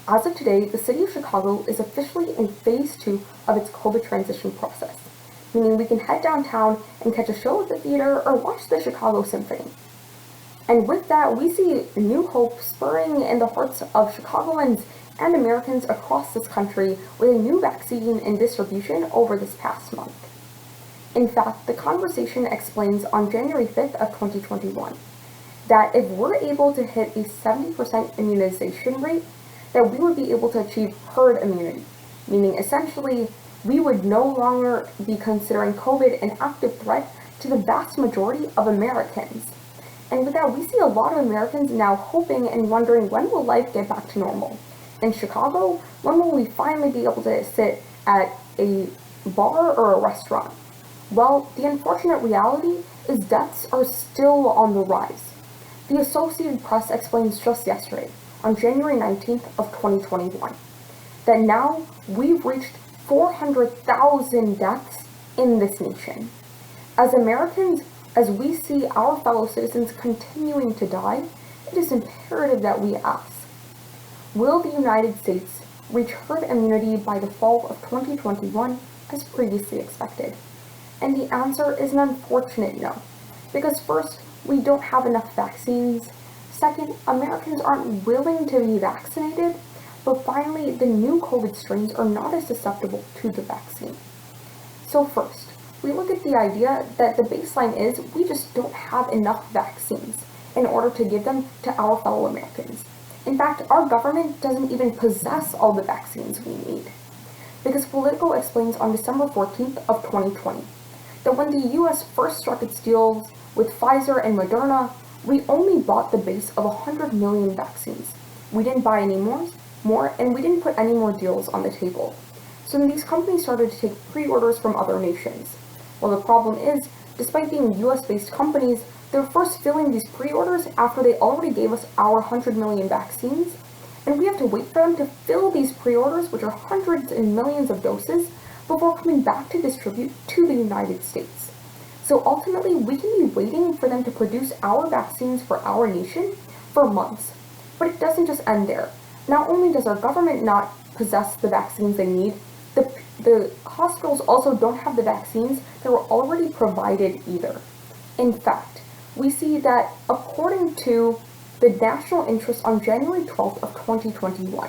As of today, the city of Chicago is officially in phase 2 of its COVID transition process, meaning we can head downtown and catch a show at the theater or watch the Chicago Symphony. And with that, we see new hope spurring in the hearts of Chicagoans and Americans across this country with a new vaccine in distribution over this past month. In fact, the conversation explains on January 5th of 2021 that if we're able to hit a 70% immunization rate, that we would be able to achieve herd immunity, meaning essentially we would no longer be considering COVID an active threat to the vast majority of Americans. And with that, we see a lot of Americans now hoping and wondering, when will life get back to normal? In Chicago, when will we finally be able to sit at a bar or a restaurant? Well, the unfortunate reality is deaths are still on the rise. The Associated Press explains just yesterday, on January 19th of 2021, that now we've reached 400,000 deaths in this nation. As Americans, as we see our fellow citizens continuing to die, it is imperative that we ask, will the United States reach herd immunity by the fall of 2021 as previously expected? And the answer is an unfortunate no, because first, we don't have enough vaccines. Second, Americans aren't willing to be vaccinated. But finally, the new COVID strains are not as susceptible to the vaccine. So first, we look at the idea that the baseline is we just don't have enough vaccines in order to give them to our fellow Americans. In fact, our government doesn't even possess all the vaccines we need. Because Politico explains on December 14th of 2020 that when the US first struck its deals with Pfizer and Moderna, we only bought the base of 100 million vaccines. We didn't buy any more, and we didn't put any more deals on the table. So then these companies started to take pre-orders from other nations. Well, the problem is, despite being US-based companies, they're first filling these pre-orders after they already gave us our 100 million vaccines, and we have to wait for them to fill these pre-orders, which are hundreds and millions of doses, before coming back to distribute to the United States. So ultimately, we can be waiting for them to produce our vaccines for our nation for months. But it doesn't just end there. Not only does our government not possess the vaccines they need, the hospitals also don't have the vaccines that were already provided either. In fact, we see that according to the national interest on January 12th of 2021,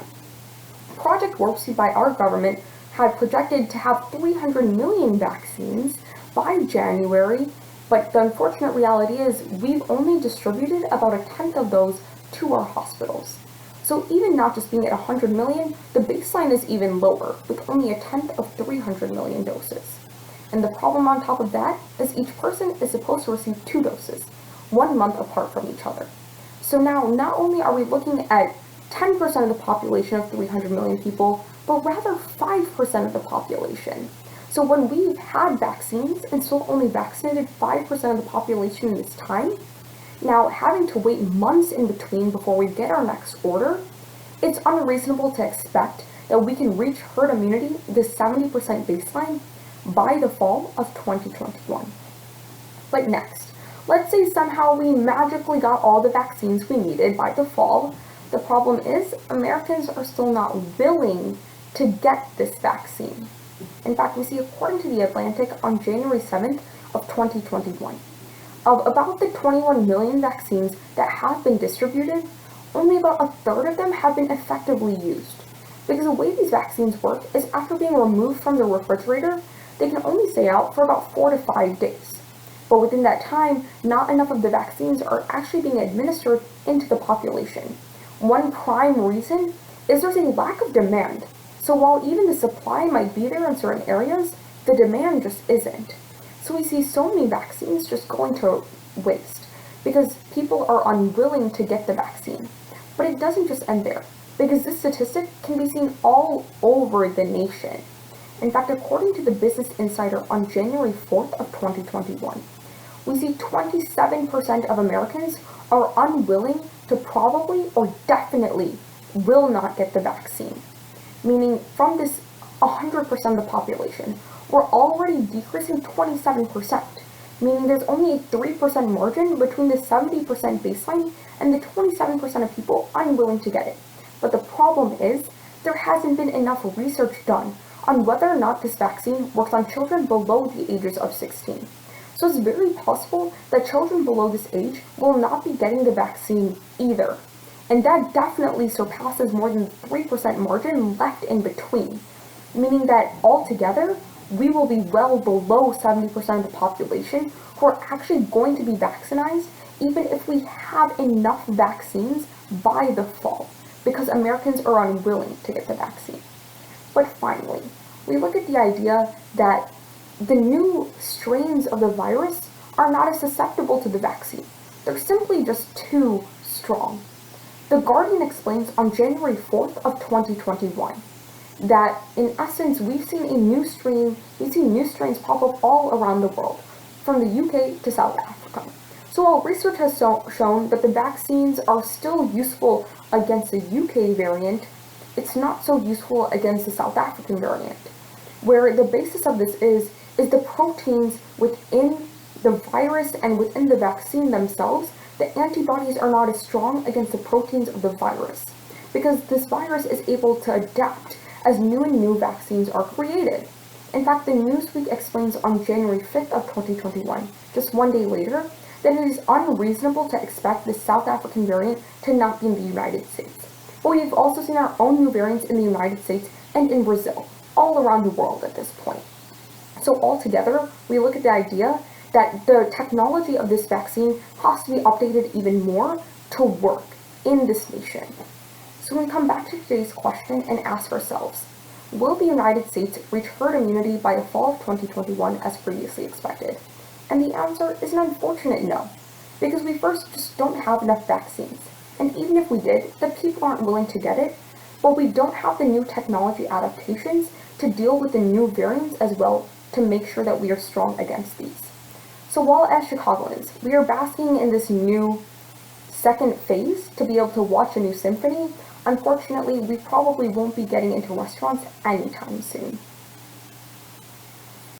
Project Warp Speed by our government had projected to have 300 million vaccines by January, but the unfortunate reality is we've only distributed about 1/10 of those to our hospitals. So even not just being at 100 million, the baseline is even lower, with only 1/10 of 300 million doses. And the problem on top of that is each person is supposed to receive 2 doses, 1 month apart from each other. So now, not only are we looking at 10% of the population of 300 million people, but rather 5% of the population. So when we've had vaccines and still only vaccinated 5% of the population in this time, now having to wait months in between before we get our next order, it's unreasonable to expect that we can reach herd immunity, the 70% baseline, by the fall of 2021. But next, let's say somehow we magically got all the vaccines we needed by the fall. The problem is Americans are still not willing to get this vaccine. In fact, we see according to The Atlantic on January 7th of 2021, of about the 21 million vaccines that have been distributed, only about 1/3 of them have been effectively used. Because the way these vaccines work is after being removed from the refrigerator, they can only stay out for about 4 to 5 days. But within that time, not enough of the vaccines are actually being administered into the population. One prime reason is there's a lack of demand. So while even the supply might be there in certain areas, the demand just isn't. So we see so many vaccines just going to waste because people are unwilling to get the vaccine. But it doesn't just end there, because this statistic can be seen all over the nation. In fact, according to the Business Insider on January 4th of 2021, we see 27% of Americans are unwilling to probably or definitely will not get the vaccine. Meaning from this 100% of the population, we're already decreasing 27%, meaning there's only a 3% margin between the 70% baseline and the 27% of people unwilling to get it. But the problem is, there hasn't been enough research done on whether or not this vaccine works on children below the ages of 16. So it's very possible that children below this age will not be getting the vaccine either. And that definitely surpasses more than the 3% margin left in between, meaning that altogether, we will be well below 70% of the population who are actually going to be vaccinated, even if we have enough vaccines by the fall, because Americans are unwilling to get the vaccine. But finally, we look at the idea that the new strains of the virus are not as susceptible to the vaccine. They're simply just too strong. The Guardian explains on January 4th of 2021 that in essence we've seen new strains pop up all around the world, from the UK to South Africa. So while research has shown that the vaccines are still useful against the UK variant, it's not so useful against the South African variant, where the basis of this is the proteins within the virus and within the vaccine themselves. The antibodies are not as strong against the proteins of the virus, because this virus is able to adapt as new and new vaccines are created. In fact, the Newsweek explains on January 5th of 2021, just one day later, that it is unreasonable to expect the South African variant to not be in the United States. But we've also seen our own new variants in the United States and in Brazil, all around the world at this point. So altogether, we look at the idea that the technology of this vaccine has to be updated even more to work in this nation. So we come back to today's question and ask ourselves, will the United States reach herd immunity by the fall of 2021 as previously expected? And the answer is an unfortunate no, because we first just don't have enough vaccines. And even if we did, the people aren't willing to get it, but we don't have the new technology adaptations to deal with the new variants as well to make sure that we are strong against these. So while as Chicagoans, we are basking in this new second phase to be able to watch a new symphony, unfortunately, we probably won't be getting into restaurants anytime soon.